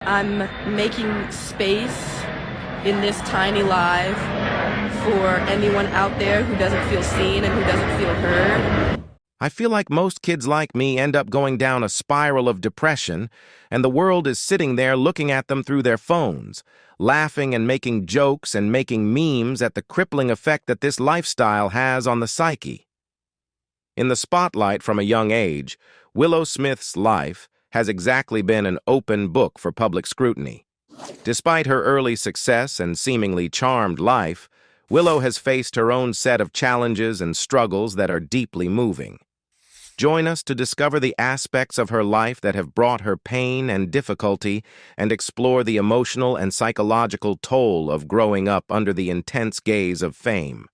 I'm making space in this tiny live for anyone out there who doesn't feel seen and who doesn't feel heard. I feel like most kids like me end up going down a spiral of depression, and the world is sitting there looking at them through their phones, laughing and making jokes and making memes at the crippling effect that this lifestyle has on the psyche. In the spotlight from a young age, Willow Smith's life has exactly been an open book for public scrutiny. Despite her early success and seemingly charmed life, Willow has faced her own set of challenges and struggles that are deeply moving. Join us to discover the aspects of her life that have brought her pain and difficulty and explore the emotional and psychological toll of growing up under the intense gaze of fame.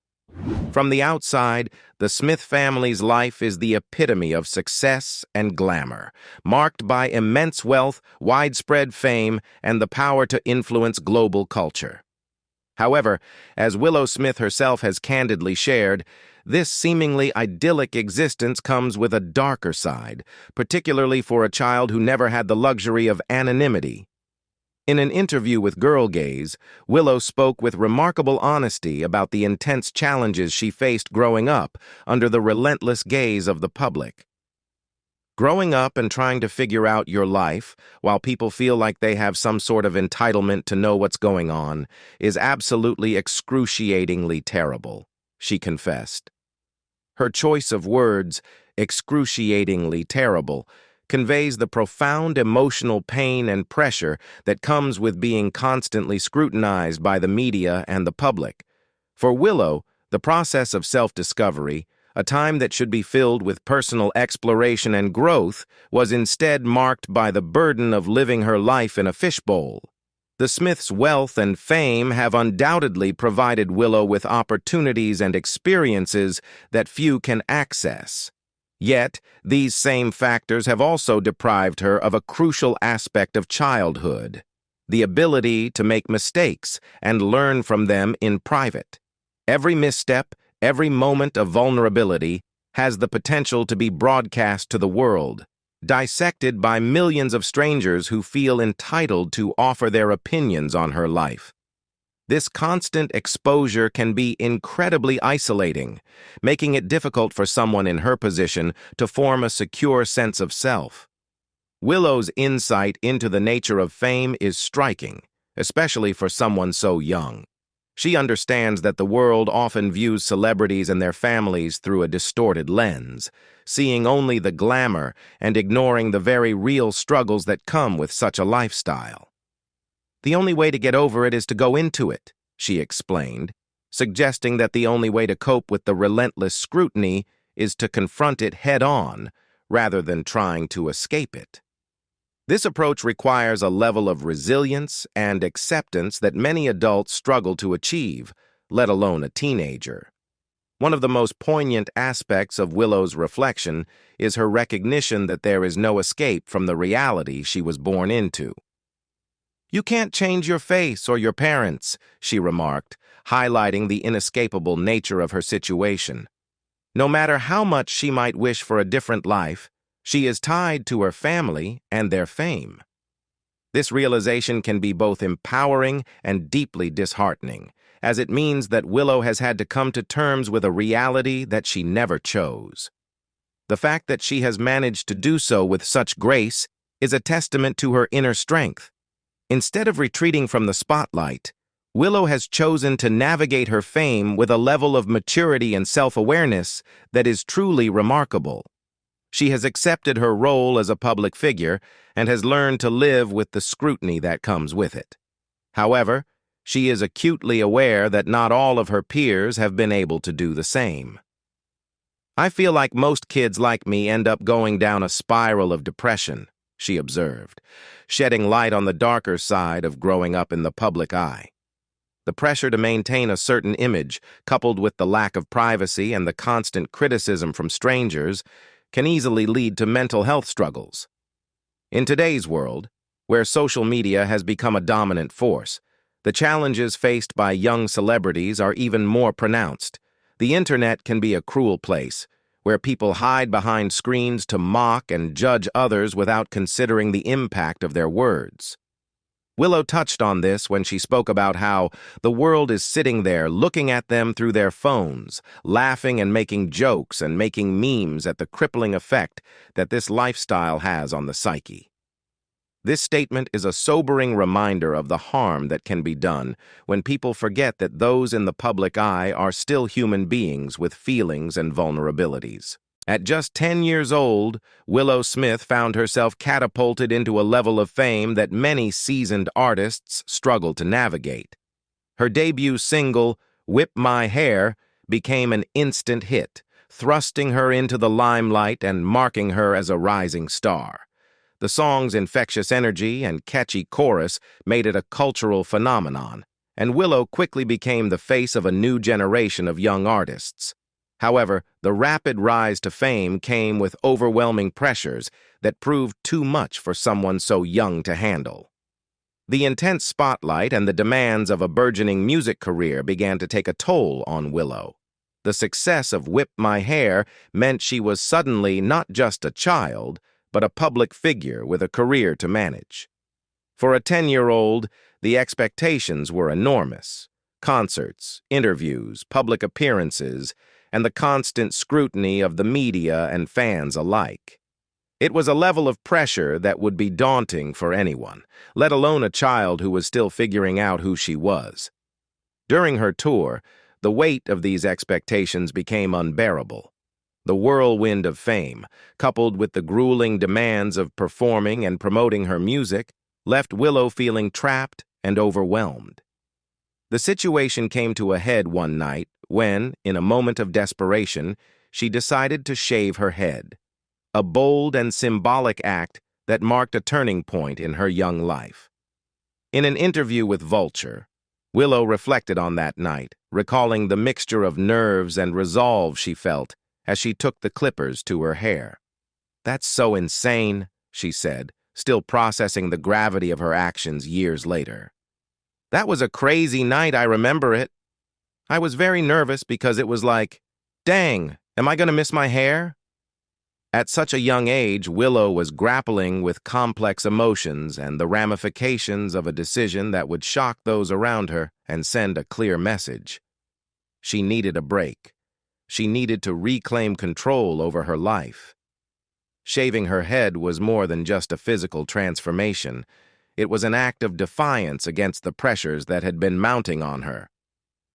From the outside, the Smith family's life is the epitome of success and glamour, marked by immense wealth, widespread fame, and the power to influence global culture. However, as Willow Smith herself has candidly shared, this seemingly idyllic existence comes with a darker side, particularly for a child who never had the luxury of anonymity. In an interview with Girl Gaze, Willow spoke with remarkable honesty about the intense challenges she faced growing up under the relentless gaze of the public. Growing up and trying to figure out your life while people feel like they have some sort of entitlement to know what's going on is absolutely excruciatingly terrible, she confessed. Her choice of words, excruciatingly terrible, conveys the profound emotional pain and pressure that comes with being constantly scrutinized by the media and the public. For Willow, the process of self-discovery, a time that should be filled with personal exploration and growth, was instead marked by the burden of living her life in a fishbowl. The Smiths' wealth and fame have undoubtedly provided Willow with opportunities and experiences that few can access. Yet, these same factors have also deprived her of a crucial aspect of childhood, the ability to make mistakes and learn from them in private. Every misstep, every moment of vulnerability has the potential to be broadcast to the world, dissected by millions of strangers who feel entitled to offer their opinions on her life. This constant exposure can be incredibly isolating, making it difficult for someone in her position to form a secure sense of self. Willow's insight into the nature of fame is striking, especially for someone so young. She understands that the world often views celebrities and their families through a distorted lens, seeing only the glamour and ignoring the very real struggles that come with such a lifestyle. The only way to get over it is to go into it, she explained, suggesting that the only way to cope with the relentless scrutiny is to confront it head-on, rather than trying to escape it. This approach requires a level of resilience and acceptance that many adults struggle to achieve, let alone a teenager. One of the most poignant aspects of Willow's reflection is her recognition that there is no escape from the reality she was born into. "You can't change your face or your parents," she remarked, highlighting the inescapable nature of her situation. No matter how much she might wish for a different life, she is tied to her family and their fame. This realization can be both empowering and deeply disheartening, as it means that Willow has had to come to terms with a reality that she never chose. The fact that she has managed to do so with such grace is a testament to her inner strength. Instead of retreating from the spotlight, Willow has chosen to navigate her fame with a level of maturity and self-awareness that is truly remarkable. She has accepted her role as a public figure and has learned to live with the scrutiny that comes with it. However, she is acutely aware that not all of her peers have been able to do the same. "I feel like most kids like me end up going down a spiral of depression," she observed, shedding light on the darker side of growing up in the public eye. The pressure to maintain a certain image, coupled with the lack of privacy and the constant criticism from strangers, can easily lead to mental health struggles. In today's world, where social media has become a dominant force, the challenges faced by young celebrities are even more pronounced. The internet can be a cruel place, where people hide behind screens to mock and judge others without considering the impact of their words. Willow touched on this when she spoke about how the world is sitting there looking at them through their phones, laughing and making jokes and making memes at the crippling effect that this lifestyle has on the psyche. This statement is a sobering reminder of the harm that can be done when people forget that those in the public eye are still human beings with feelings and vulnerabilities. At just 10 years old, Willow Smith found herself catapulted into a level of fame that many seasoned artists struggle to navigate. Her debut single, Whip My Hair, became an instant hit, thrusting her into the limelight and marking her as a rising star. The song's infectious energy and catchy chorus made it a cultural phenomenon, and Willow quickly became the face of a new generation of young artists. However, the rapid rise to fame came with overwhelming pressures that proved too much for someone so young to handle. The intense spotlight and the demands of a burgeoning music career began to take a toll on Willow. The success of Whip My Hair meant she was suddenly not just a child, but a public figure with a career to manage. For a 10-year-old, the expectations were enormous. Concerts, interviews, public appearances, and the constant scrutiny of the media and fans alike. It was a level of pressure that would be daunting for anyone, let alone a child who was still figuring out who she was. During her tour, the weight of these expectations became unbearable. The whirlwind of fame, coupled with the grueling demands of performing and promoting her music, left Willow feeling trapped and overwhelmed. The situation came to a head one night when, in a moment of desperation, she decided to shave her head, a bold and symbolic act that marked a turning point in her young life. In an interview with Vulture, Willow reflected on that night, recalling the mixture of nerves and resolve she felt as she took the clippers to her hair. "That's so insane," she said, still processing the gravity of her actions years later. "That was a crazy night, I remember it. I was very nervous because it was like, dang, am I going to miss my hair?" At such a young age, Willow was grappling with complex emotions and the ramifications of a decision that would shock those around her and send a clear message. She needed a break. She needed to reclaim control over her life. Shaving her head was more than just a physical transformation. It was an act of defiance against the pressures that had been mounting on her.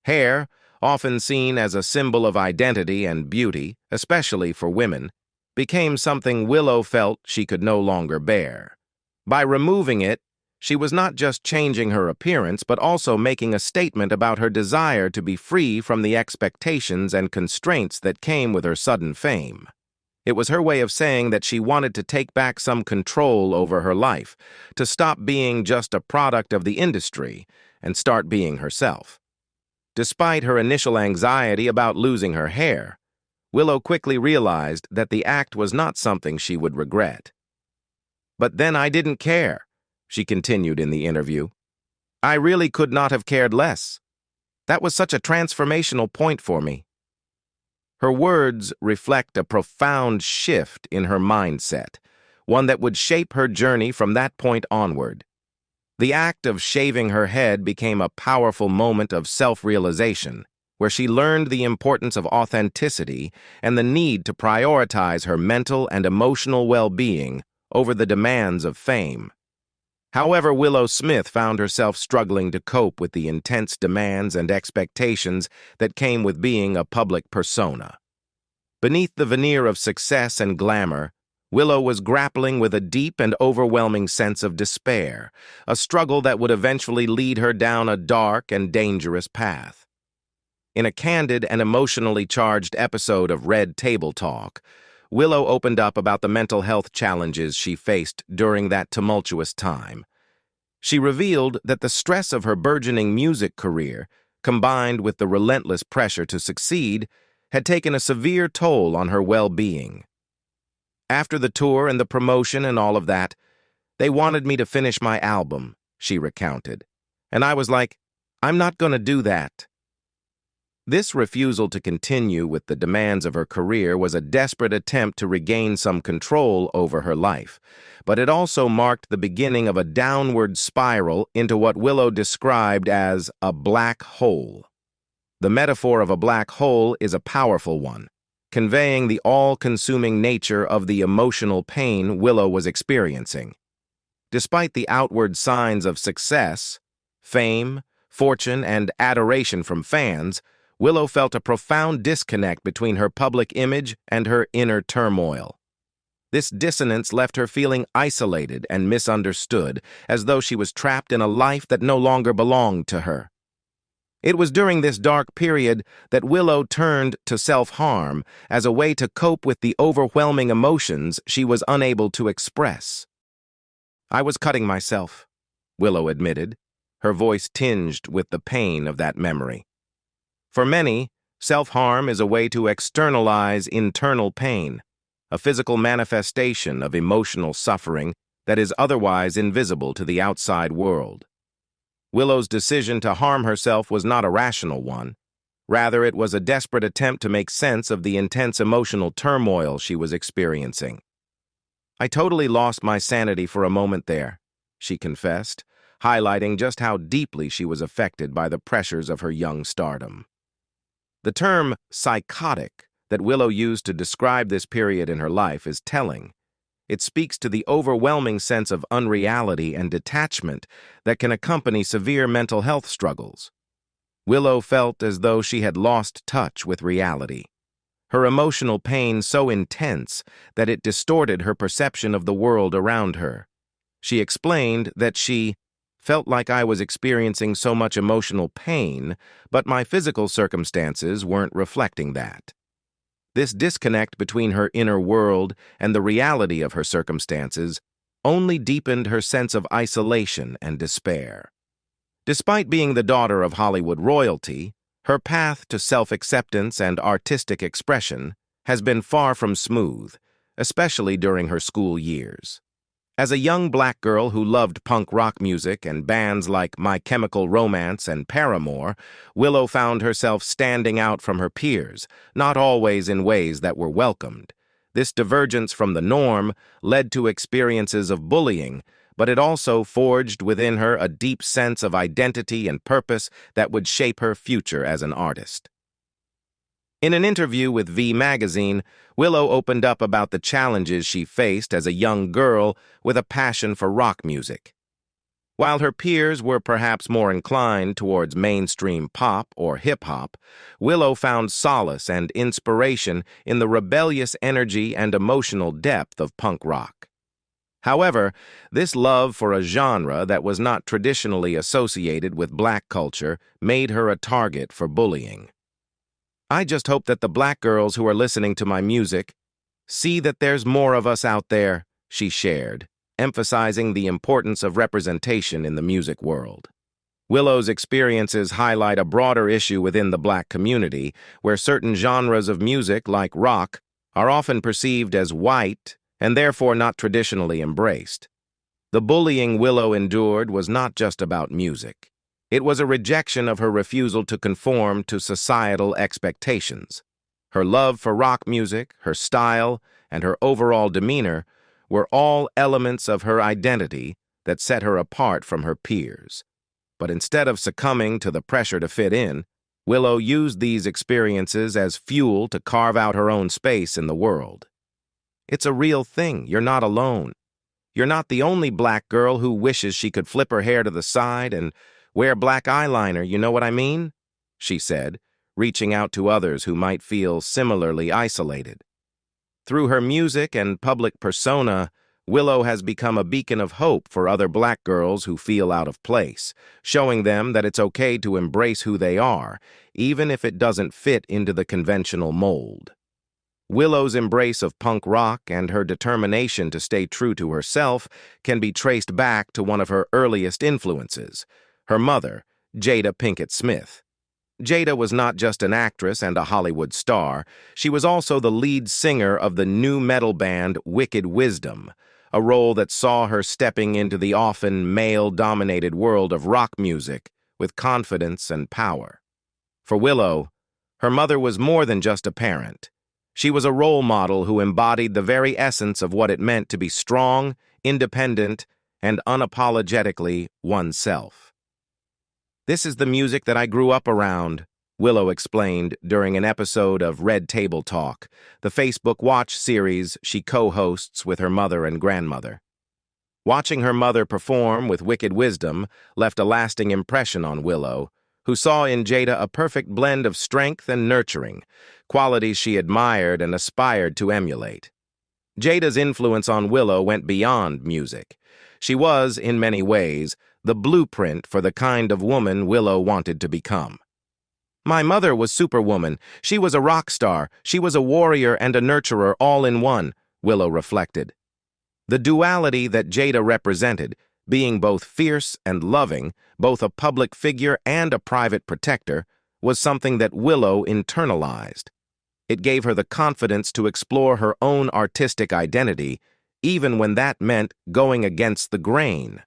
Hair, often seen as a symbol of identity and beauty, especially for women, became something Willow felt she could no longer bear. By removing it, she was not just changing her appearance, but also making a statement about her desire to be free from the expectations and constraints that came with her sudden fame. It was her way of saying that she wanted to take back some control over her life, to stop being just a product of the industry and start being herself. Despite her initial anxiety about losing her hair, Willow quickly realized that the act was not something she would regret. "But then I didn't care," she continued in the interview. "I really could not have cared less. That was such a transformational point for me." Her words reflect a profound shift in her mindset, one that would shape her journey from that point onward. The act of shaving her head became a powerful moment of self-realization, where she learned the importance of authenticity and the need to prioritize her mental and emotional well-being over the demands of fame. However, Willow Smith found herself struggling to cope with the intense demands and expectations that came with being a public persona. Beneath the veneer of success and glamour, Willow was grappling with a deep and overwhelming sense of despair, a struggle that would eventually lead her down a dark and dangerous path. In a candid and emotionally charged episode of Red Table Talk, Willow opened up about the mental health challenges she faced during that tumultuous time. She revealed that the stress of her burgeoning music career, combined with the relentless pressure to succeed, had taken a severe toll on her well-being. "After the tour and the promotion and all of that, they wanted me to finish my album," she recounted. "And I was like, I'm not going to do that." This refusal to continue with the demands of her career was a desperate attempt to regain some control over her life, but it also marked the beginning of a downward spiral into what Willow described as a black hole. The metaphor of a black hole is a powerful one, conveying the all-consuming nature of the emotional pain Willow was experiencing. Despite the outward signs of success, fame, fortune, and adoration from fans, Willow felt a profound disconnect between her public image and her inner turmoil. This dissonance left her feeling isolated and misunderstood, as though she was trapped in a life that no longer belonged to her. It was during this dark period that Willow turned to self-harm as a way to cope with the overwhelming emotions she was unable to express. "I was cutting myself," Willow admitted, her voice tinged with the pain of that memory. For many, self-harm is a way to externalize internal pain, a physical manifestation of emotional suffering that is otherwise invisible to the outside world. Willow's decision to harm herself was not a rational one. Rather, it was a desperate attempt to make sense of the intense emotional turmoil she was experiencing. "I totally lost my sanity for a moment there," she confessed, highlighting just how deeply she was affected by the pressures of her young stardom. The term psychotic that Willow used to describe this period in her life is telling. It speaks to the overwhelming sense of unreality and detachment that can accompany severe mental health struggles. Willow felt as though she had lost touch with reality, her emotional pain so intense that it distorted her perception of the world around her. She explained that she felt like I was experiencing so much emotional pain, but my physical circumstances weren't reflecting that. This disconnect between her inner world and the reality of her circumstances only deepened her sense of isolation and despair. Despite being the daughter of Hollywood royalty, her path to self-acceptance and artistic expression has been far from smooth, especially during her school years. As a young black girl who loved punk rock music and bands like My Chemical Romance and Paramore, Willow found herself standing out from her peers, not always in ways that were welcomed. This divergence from the norm led to experiences of bullying, but it also forged within her a deep sense of identity and purpose that would shape her future as an artist. In an interview with V Magazine, Willow opened up about the challenges she faced as a young girl with a passion for rock music. While her peers were perhaps more inclined towards mainstream pop or hip-hop, Willow found solace and inspiration in the rebellious energy and emotional depth of punk rock. However, this love for a genre that was not traditionally associated with black culture made her a target for bullying. "I just hope that the black girls who are listening to my music see that there's more of us out there," she shared, emphasizing the importance of representation in the music world. Willow's experiences highlight a broader issue within the black community, where certain genres of music, like rock, are often perceived as white and therefore not traditionally embraced. The bullying Willow endured was not just about music. It was a rejection of her refusal to conform to societal expectations. Her love for rock music, her style, and her overall demeanor were all elements of her identity that set her apart from her peers. But instead of succumbing to the pressure to fit in, Willow used these experiences as fuel to carve out her own space in the world. "It's a real thing. You're not alone. You're not the only black girl who wishes she could flip her hair to the side and wear black eyeliner, you know what I mean?" she said, reaching out to others who might feel similarly isolated. Through her music and public persona, Willow has become a beacon of hope for other black girls who feel out of place, showing them that it's okay to embrace who they are, even if it doesn't fit into the conventional mold. Willow's embrace of punk rock and her determination to stay true to herself can be traced back to one of her earliest influences, her mother, Jada Pinkett Smith. Jada was not just an actress and a Hollywood star, she was also the lead singer of the nu metal band Wicked Wisdom, a role that saw her stepping into the often male-dominated world of rock music with confidence and power. For Willow, Her mother was more than just a parent. She was a role model who embodied the very essence of what it meant to be strong, independent, and unapologetically oneself. "This is the music that I grew up around," Willow explained during an episode of Red Table Talk, the Facebook Watch series she co-hosts with her mother and grandmother. Watching her mother perform with wicked wisdom left a lasting impression on Willow, who saw in Jada a perfect blend of strength and nurturing, qualities she admired and aspired to emulate. Jada's influence on Willow went beyond music. She was, in many ways, the blueprint for the kind of woman Willow wanted to become. "My mother was Superwoman. She was a rock star. She was a warrior and a nurturer all in one," Willow reflected. The duality that Jada represented, being both fierce and loving, both a public figure and a private protector, was something that Willow internalized. It gave her the confidence to explore her own artistic identity, even when that meant going against the grain.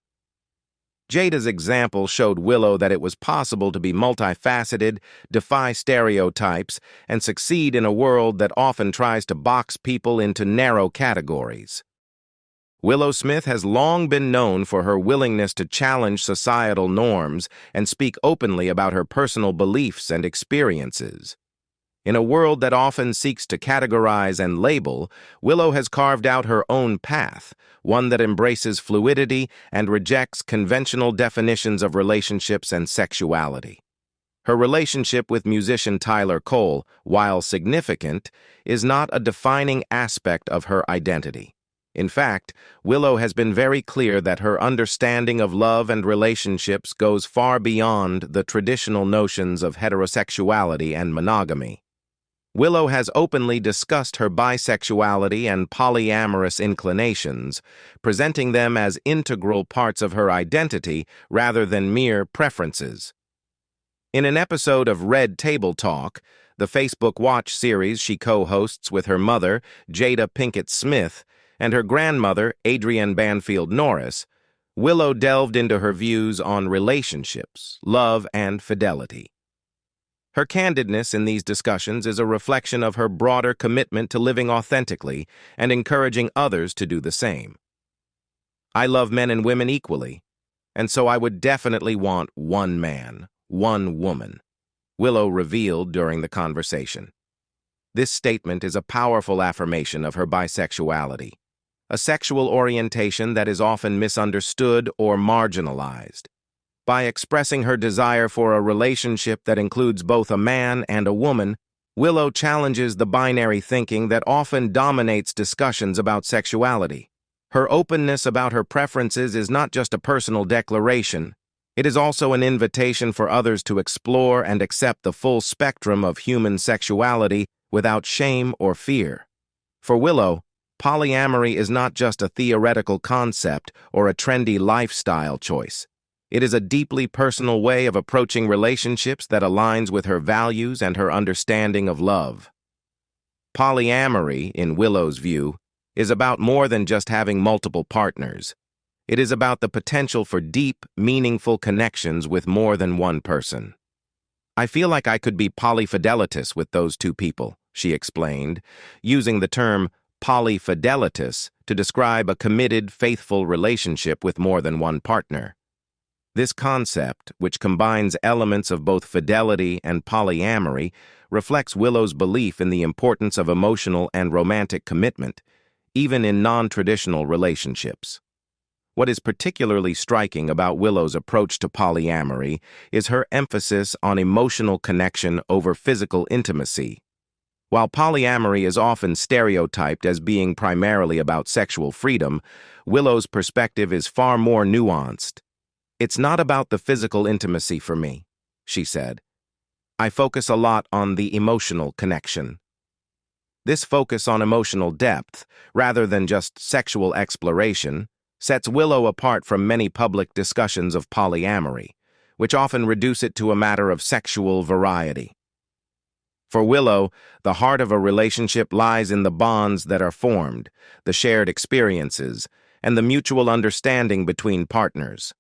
Jada's example showed Willow that it was possible to be multifaceted, defy stereotypes, and succeed in a world that often tries to box people into narrow categories. Willow Smith has long been known for her willingness to challenge societal norms and speak openly about her personal beliefs and experiences. In a world that often seeks to categorize and label, Willow has carved out her own path, one that embraces fluidity and rejects conventional definitions of relationships and sexuality. Her relationship with musician Tyler Cole, while significant, is not a defining aspect of her identity. In fact, Willow has been very clear that her understanding of love and relationships goes far beyond the traditional notions of heterosexuality and monogamy. Willow has openly discussed her bisexuality and polyamorous inclinations, presenting them as integral parts of her identity rather than mere preferences. In an episode of Red Table Talk, the Facebook Watch series she co-hosts with her mother, Jada Pinkett Smith, and her grandmother, Adrienne Banfield Norris, Willow delved into her views on relationships, love, and fidelity. Her candidness in these discussions is a reflection of her broader commitment to living authentically and encouraging others to do the same. "I love men and women equally, and so I would definitely want one man, one woman," Willow revealed during the conversation. This statement is a powerful affirmation of her bisexuality, a sexual orientation that is often misunderstood or marginalized. By expressing her desire for a relationship that includes both a man and a woman, Willow challenges the binary thinking that often dominates discussions about sexuality. Her openness about her preferences is not just a personal declaration, it is also an invitation for others to explore and accept the full spectrum of human sexuality without shame or fear. For Willow, polyamory is not just a theoretical concept or a trendy lifestyle choice. It is a deeply personal way of approaching relationships that aligns with her values and her understanding of love. Polyamory, in Willow's view, is about more than just having multiple partners. It is about the potential for deep, meaningful connections with more than one person. "I feel like I could be polyfidelitous with those two people," she explained, using the term polyfidelitous to describe a committed, faithful relationship with more than one partner. This concept, which combines elements of both fidelity and polyamory, reflects Willow's belief in the importance of emotional and romantic commitment, even in non-traditional relationships. What is particularly striking about Willow's approach to polyamory is her emphasis on emotional connection over physical intimacy. While polyamory is often stereotyped as being primarily about sexual freedom, Willow's perspective is far more nuanced. "It's not about the physical intimacy for me," she said. "I focus a lot on the emotional connection." This focus on emotional depth, rather than just sexual exploration, sets Willow apart from many public discussions of polyamory, which often reduce it to a matter of sexual variety. For Willow, the heart of a relationship lies in the bonds that are formed, the shared experiences, and the mutual understanding between partners.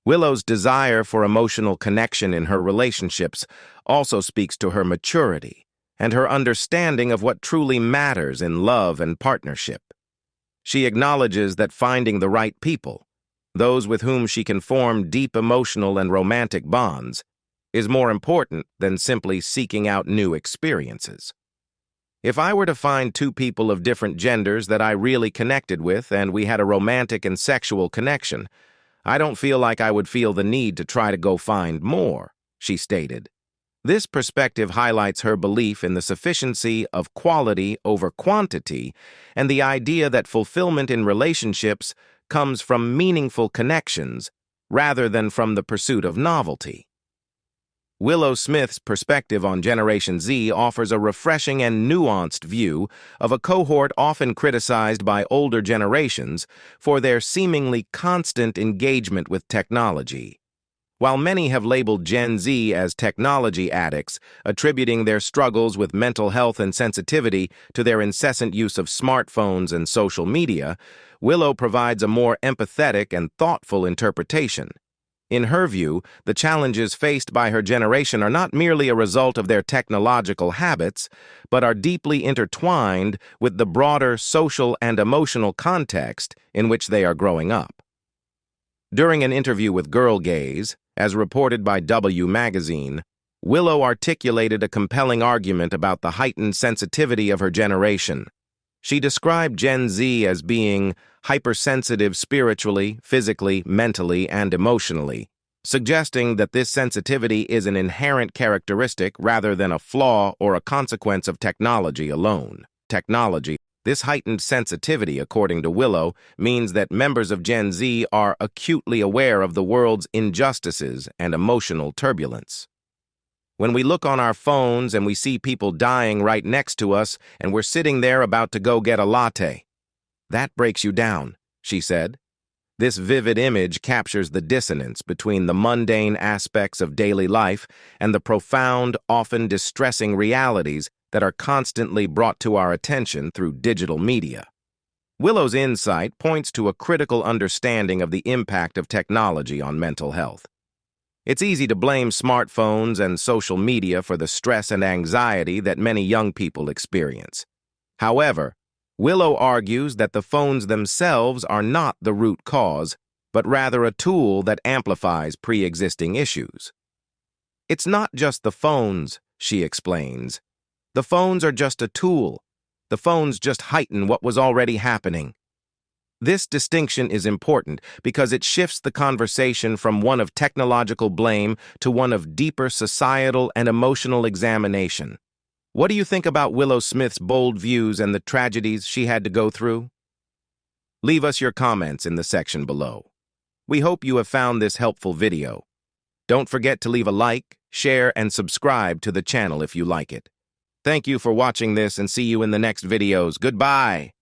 Willow's desire for emotional connection in her relationships also speaks to her maturity and her understanding of what truly matters in love and partnership. She acknowledges that finding the right people, those with whom she can form deep emotional and romantic bonds, is more important than simply seeking out new experiences. If I were to find two people of different genders that I really connected with and we had a romantic and sexual connection, I don't feel like I would feel the need to try to go find more, she stated. This perspective highlights her belief in the sufficiency of quality over quantity and the idea that fulfillment in relationships comes from meaningful connections rather than from the pursuit of novelty. Willow Smith's perspective on Generation Z offers a refreshing and nuanced view of a cohort often criticized by older generations for their seemingly constant engagement with technology. While many have labeled Gen Z as technology addicts, attributing their struggles with mental health and sensitivity to their incessant use of smartphones and social media, Willow provides a more empathetic and thoughtful interpretation. In her view, the challenges faced by her generation are not merely a result of their technological habits, but are deeply intertwined with the broader social and emotional context in which they are growing up. During an interview with Girl Gaze, as reported by W Magazine, Willow articulated a compelling argument about the heightened sensitivity of her generation. She described Gen Z as being hypersensitive spiritually, physically, mentally, and emotionally, suggesting that this sensitivity is an inherent characteristic rather than a flaw or a consequence of technology alone. This heightened sensitivity, according to Willow, means that members of Gen Z are acutely aware of the world's injustices and emotional turbulence. When we look on our phones and we see people dying right next to us and we're sitting there about to go get a latte, that breaks you down, she said. This vivid image captures the dissonance between the mundane aspects of daily life and the profound, often distressing realities that are constantly brought to our attention through digital media. Willow's insight points to a critical understanding of the impact of technology on mental health. It's easy to blame smartphones and social media for the stress and anxiety that many young people experience. However, Willow argues that the phones themselves are not the root cause, but rather a tool that amplifies pre-existing issues. It's not just the phones, she explains. The phones are just a tool. The phones just heighten what was already happening. This distinction is important because it shifts the conversation from one of technological blame to one of deeper societal and emotional examination. What do you think about Willow Smith's bold views and the tragedies she had to go through? Leave us your comments in the section below. We hope you have found this helpful video. Don't forget to leave a like, share, and subscribe to the channel if you like it. Thank you for watching this and see you in the next videos. Goodbye!